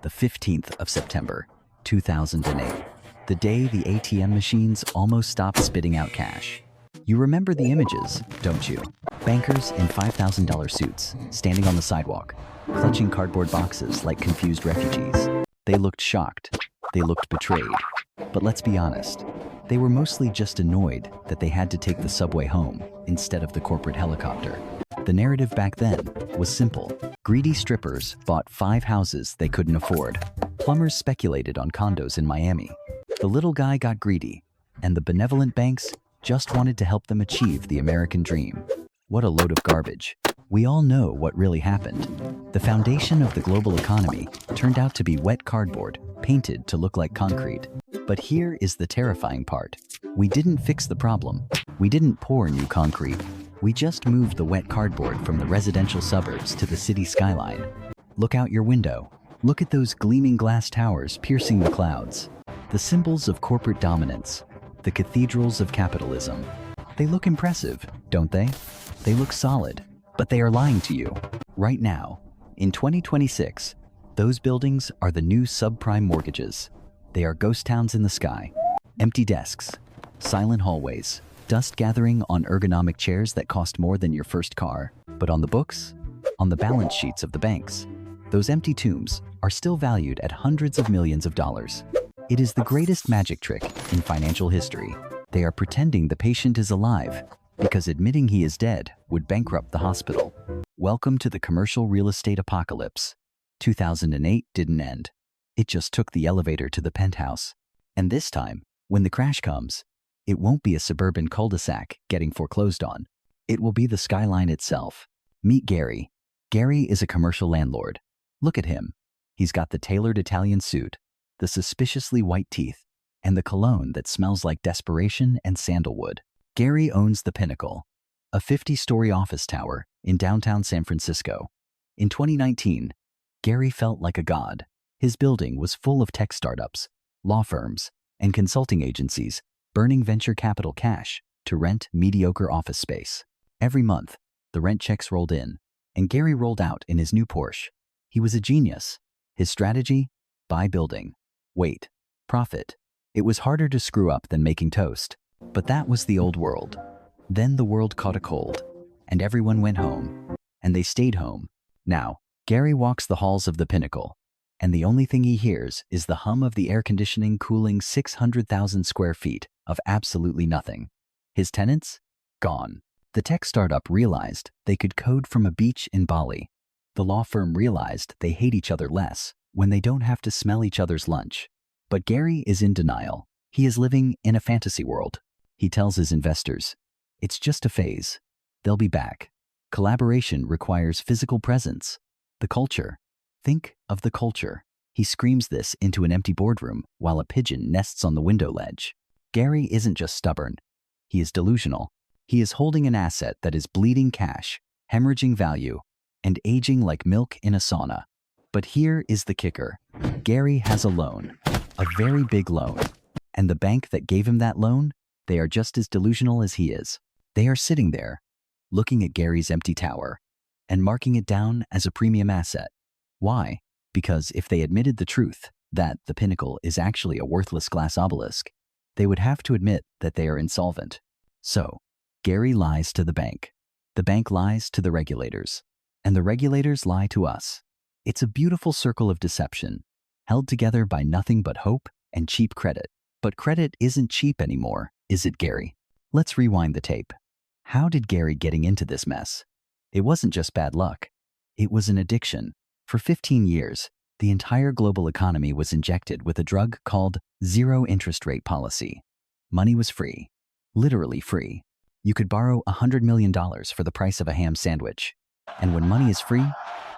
the 15th of September, 2008. The day the ATM machines almost stopped spitting out cash. You remember the images, don't you? Bankers in $5,000 suits, standing on the sidewalk, clutching cardboard boxes like confused refugees. They looked shocked. They looked betrayed. But let's be honest, they were mostly just annoyed that they had to take the subway home instead of the corporate helicopter. The narrative back then was simple. Greedy strippers bought 5 houses they couldn't afford. Plumbers speculated on condos in Miami. The little guy got greedy, and the benevolent banks just wanted to help them achieve the American dream. What a load of garbage. We all know what really happened. The foundation of the global economy turned out to be wet cardboard, painted to look like concrete. But here is the terrifying part. We didn't fix the problem. We didn't pour new concrete. We just moved the wet cardboard from the residential suburbs to the city skyline. Look out your window. Look at those gleaming glass towers piercing the clouds. The symbols of corporate dominance. The cathedrals of capitalism. They look impressive, don't they? They look solid, but they are lying to you. Right now, in 2026, those buildings are the new subprime mortgages. They are ghost towns in the sky. Empty desks, silent hallways, dust gathering on ergonomic chairs that cost more than your first car. But on the books, on the balance sheets of the banks, those empty tombs are still valued at hundreds of millions of dollars. It is the greatest magic trick in financial history. They are pretending the patient is alive because admitting he is dead would bankrupt the hospital. Welcome to the commercial real estate apocalypse. 2008 didn't end. It just took the elevator to the penthouse. And this time, when the crash comes, it won't be a suburban cul-de-sac getting foreclosed on. It will be the skyline itself. Meet Gary. Gary is a commercial landlord. Look at him. He's got the tailored Italian suit, the suspiciously white teeth, and the cologne that smells like desperation and sandalwood. Gary owns the Pinnacle, a 50-story office tower in downtown San Francisco. In 2019, Gary felt like a god. His building was full of tech startups, law firms, and consulting agencies burning venture capital cash to rent mediocre office space. Every month, the rent checks rolled in, and Gary rolled out in his new Porsche. He was a genius. His strategy? Buy building. Wait. Profit. It was harder to screw up than making toast. But that was the old world. Then the world caught a cold, and everyone went home. And they stayed home. Now, Gary walks the halls of the Pinnacle, and the only thing he hears is the hum of the air conditioning cooling 600,000 square feet of absolutely nothing. His tenants? Gone. The tech startup realized they could code from a beach in Bali. The law firm realized they hate each other less when they don't have to smell each other's lunch. But Gary is in denial. He is living in a fantasy world. He tells his investors, it's just a phase. They'll be back. Collaboration requires physical presence. The culture. Think of the culture. He screams this into an empty boardroom while a pigeon nests on the window ledge. Gary isn't just stubborn. He is delusional. He is holding an asset that is bleeding cash, hemorrhaging value, and aging like milk in a sauna. But here is the kicker. Gary has a loan, a very big loan. And the bank that gave him that loan, they are just as delusional as he is. They are sitting there, looking at Gary's empty tower, and marking it down as a premium asset. Why? Because if they admitted the truth, that the Pinnacle is actually a worthless glass obelisk, they would have to admit that they are insolvent. So, Gary lies to the bank lies to the regulators, and the regulators lie to us. It's a beautiful circle of deception, held together by nothing but hope and cheap credit. But credit isn't cheap anymore, is it, Gary? Let's rewind the tape. How did Gary getting into this mess? It wasn't just bad luck. It was an addiction. For 15 years, the entire global economy was injected with a drug called zero interest rate policy. Money was free. Literally free. You could borrow $100 million for the price of a ham sandwich. And when money is free,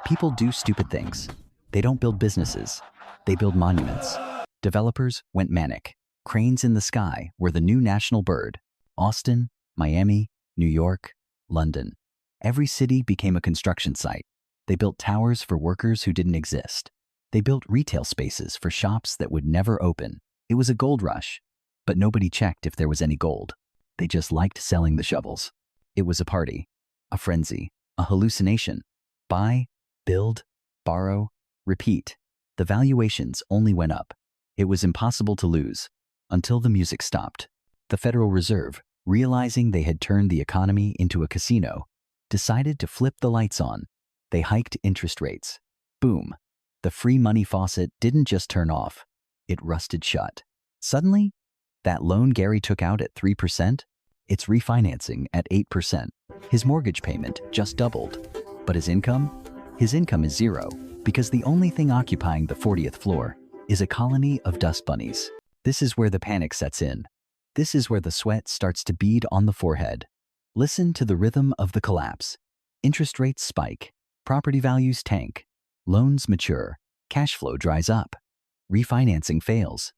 people do stupid things. They don't build businesses. They build monuments. Developers went manic. Cranes in the sky were the new national bird. Austin, Miami, New York, London. Every city became a construction site. They built towers for workers who didn't exist. They built retail spaces for shops that would never open. It was a gold rush, but nobody checked if there was any gold. They just liked selling the shovels. It was a party, a frenzy, a hallucination. Buy, build, borrow, repeat. The valuations only went up. It was impossible to lose until the music stopped. The Federal Reserve, realizing they had turned the economy into a casino, decided to flip the lights on. They hiked interest rates. Boom. The free money faucet didn't just turn off, it rusted shut. Suddenly, that loan Gary took out at 3%, it's refinancing at 8%. His mortgage payment just doubled. But his income? His income is zero, because the only thing occupying the 40th floor is a colony of dust bunnies. This is where the panic sets in. This is where the sweat starts to bead on the forehead. Listen to the rhythm of the collapse. Interest rates spike. Property values tank. Loans mature. Cash flow dries up. Refinancing fails.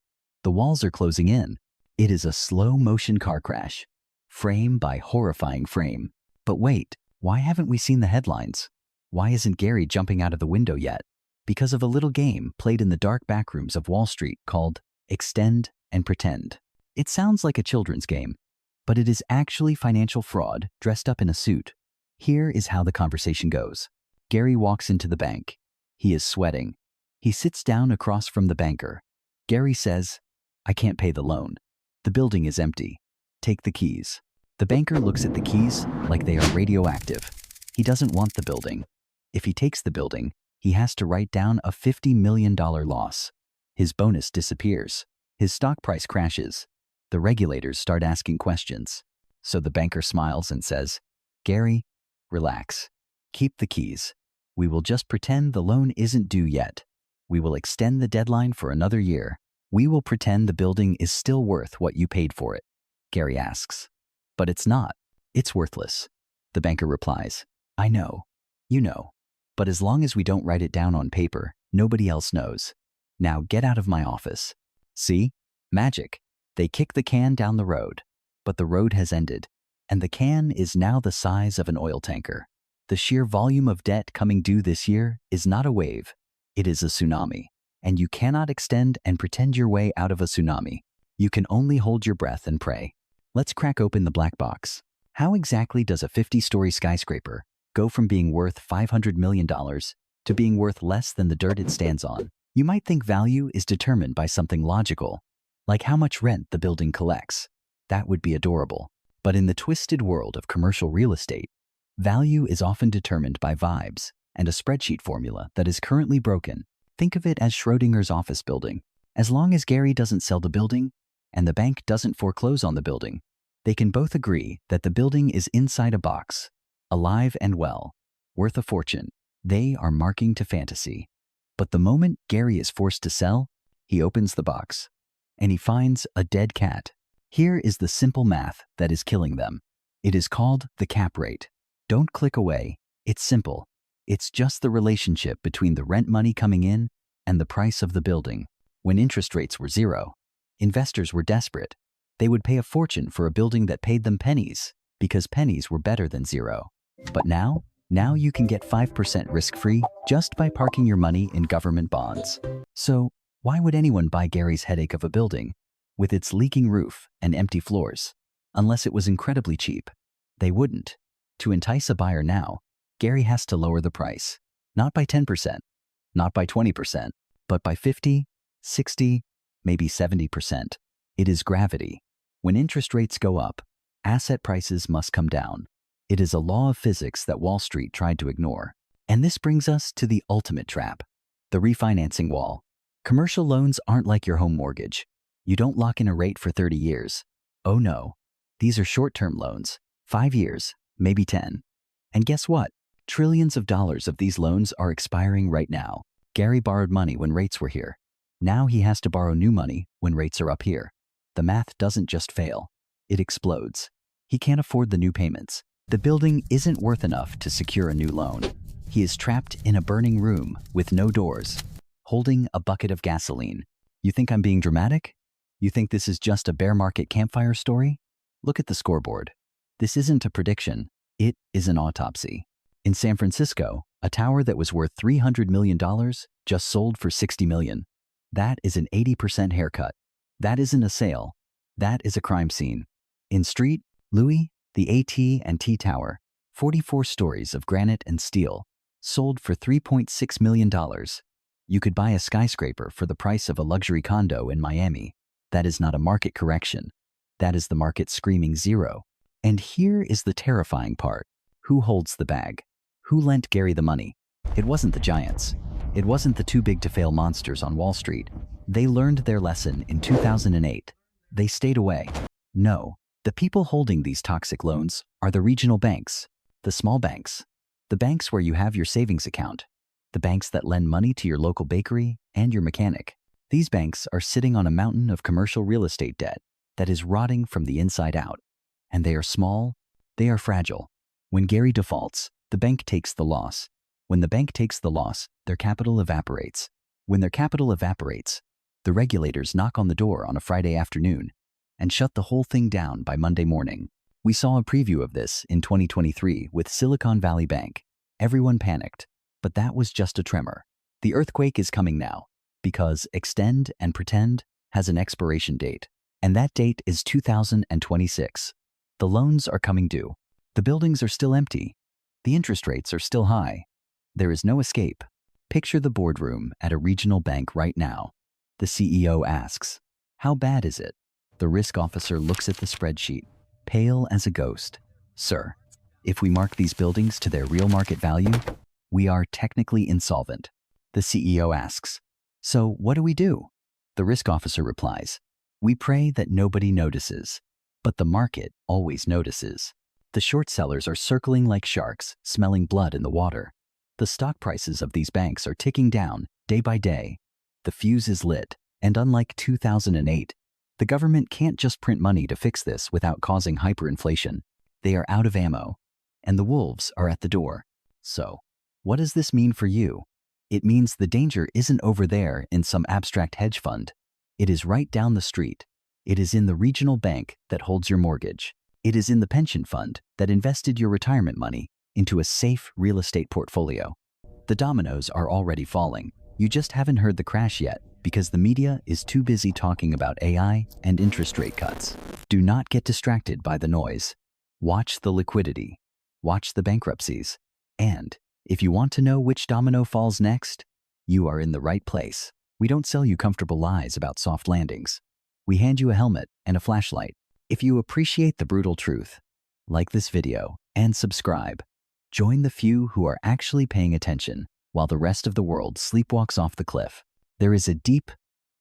The walls are closing in. It is a slow-motion car crash. Frame by horrifying frame. But wait, why haven't we seen the headlines? Why isn't Gary jumping out of the window yet? Because of a little game played in the dark backrooms of Wall Street called Extend and Pretend. It sounds like a children's game, but it is actually financial fraud dressed up in a suit. Here is how the conversation goes. Gary walks into the bank. He is sweating. He sits down across from the banker. Gary says, "I can't pay the loan. The building is empty. Take the keys." The banker looks at the keys like they are radioactive. He doesn't want the building. If he takes the building, he has to write down a $50 million loss. His bonus disappears. His stock price crashes. The regulators start asking questions. So the banker smiles and says, "Gary, relax. Keep the keys. We will just pretend the loan isn't due yet. We will extend the deadline for another year. We will pretend the building is still worth what you paid for it." Gary asks, "But it's not. It's worthless." The banker replies, "I know. You know. But as long as we don't write it down on paper, nobody else knows. Now get out of my office." See? Magic. They kick the can down the road. But the road has ended, and the can is now the size of an oil tanker. The sheer volume of debt coming due this year is not a wave. It is a tsunami. And you cannot extend and pretend your way out of a tsunami. You can only hold your breath and pray. Let's crack open the black box. How exactly does a 50-story skyscraper go from being worth $500 million to being worth less than the dirt it stands on? You might think value is determined by something logical, like how much rent the building collects. That would be adorable. But in the twisted world of commercial real estate, value is often determined by vibes and a spreadsheet formula that is currently broken. Think of it as Schrodinger's office building. As long as Gary doesn't sell the building and the bank doesn't foreclose on the building, they can both agree that the building is inside a box, alive and well, worth a fortune. They are marking to fantasy. But the moment Gary is forced to sell, he opens the box, and he finds a dead cat. Here is the simple math that is killing them. It is called the cap rate. Don't click away. It's simple. It's just the relationship between the rent money coming in and the price of the building. When interest rates were zero, investors were desperate. They would pay a fortune for a building that paid them pennies, because pennies were better than zero. But now you can get 5% risk-free just by parking your money in government bonds. So why would anyone buy Gary's headache of a building with its leaking roof and empty floors, unless it was incredibly cheap? They wouldn't. To entice a buyer now, Gary has to lower the price, not by 10%, not by 20%, but by 50, 60, maybe 70%. It is gravity. When interest rates go up, asset prices must come down. It is a law of physics that Wall Street tried to ignore. And this brings us to the ultimate trap, the refinancing wall. Commercial loans aren't like your home mortgage. You don't lock in a rate for 30 years. Oh no, these are short-term loans, 5 years, maybe 10. And guess what? Trillions of dollars of these loans are expiring right now. Gary borrowed money when rates were here. Now he has to borrow new money when rates are up here. The math doesn't just fail, it explodes. He can't afford the new payments. The building isn't worth enough to secure a new loan. He is trapped in a burning room with no doors, holding a bucket of gasoline. You think I'm being dramatic? You think this is just a bear market campfire story? Look at the scoreboard. This isn't a prediction, it is an autopsy. In San Francisco, a tower that was worth $300 million just sold for $60 million. That is an 80% haircut. That isn't a sale. That is a crime scene. In Street, Louis, the AT&T Tower, 44 stories of granite and steel, sold for $3.6 million. You could buy a skyscraper for the price of a luxury condo in Miami. That is not a market correction. That is the market screaming zero. And here is the terrifying part. Who holds the bag? Who lent Gary the money? It wasn't the giants. It wasn't the too-big-to-fail monsters on Wall Street. They learned their lesson in 2008. They stayed away. No, the people holding these toxic loans are the regional banks, the small banks, the banks where you have your savings account, the banks that lend money to your local bakery and your mechanic. These banks are sitting on a mountain of commercial real estate debt that is rotting from the inside out. And they are small, they are fragile. When Gary defaults, the bank takes the loss. When the bank takes the loss, their capital evaporates. When their capital evaporates, the regulators knock on the door on a Friday afternoon and shut the whole thing down by Monday morning. We saw a preview of this in 2023 with Silicon Valley Bank. Everyone panicked, but that was just a tremor. The earthquake is coming now because extend and pretend has an expiration date, and that date is 2026. The loans are coming due. The buildings are still empty. The interest rates are still high. There is no escape. Picture the boardroom at a regional bank right now. The CEO asks, "How bad is it?" The risk officer looks at the spreadsheet, pale as a ghost. "Sir, if we mark these buildings to their real market value, we are technically insolvent." The CEO asks, "So what do we do?" The risk officer replies, "We pray that nobody notices, but the market always notices." The short sellers are circling like sharks, smelling blood in the water. The stock prices of these banks are ticking down day by day. The fuse is lit, and unlike 2008, the government can't just print money to fix this without causing hyperinflation. They are out of ammo, and the wolves are at the door. So, what does this mean for you? It means the danger isn't over there in some abstract hedge fund. It is right down the street. It is in the regional bank that holds your mortgage. It is in the pension fund that invested your retirement money into a safe real estate portfolio. The dominoes are already falling. You just haven't heard the crash yet because the media is too busy talking about AI and interest rate cuts. Do not get distracted by the noise. Watch the liquidity. Watch the bankruptcies. And if you want to know which domino falls next, you are in the right place. We don't sell you comfortable lies about soft landings. We hand you a helmet and a flashlight. If you appreciate the brutal truth, like this video and subscribe. Join the few who are actually paying attention while the rest of the world sleepwalks off the cliff. There is a deep,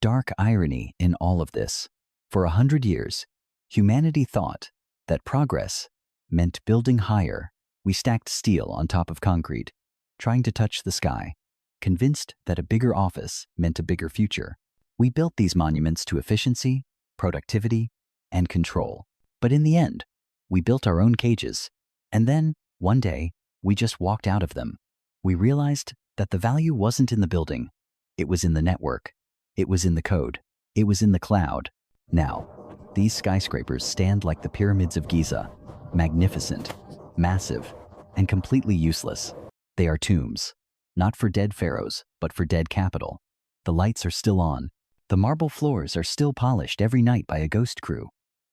dark irony in all of this. For 100 years, humanity thought that progress meant building higher. We stacked steel on top of concrete, trying to touch the sky, convinced that a bigger office meant a bigger future. We built these monuments to efficiency, productivity, and control. But in the end, we built our own cages. And then, one day, we just walked out of them. We realized that the value wasn't in the building. It was in the network. It was in the code. It was in the cloud. Now, these skyscrapers stand like the pyramids of Giza, magnificent, massive, and completely useless. They are tombs, not for dead pharaohs, but for dead capital. The lights are still on. The marble floors are still polished every night by a ghost crew.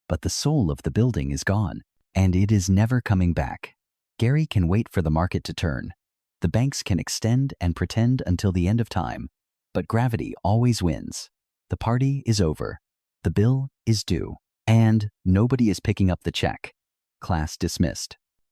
But the soul of the building is gone, and it is never coming back. Gary can wait for the market to turn. The banks can extend and pretend until the end of time, but gravity always wins. The party is over. The bill is due, and nobody is picking up the check. Class dismissed.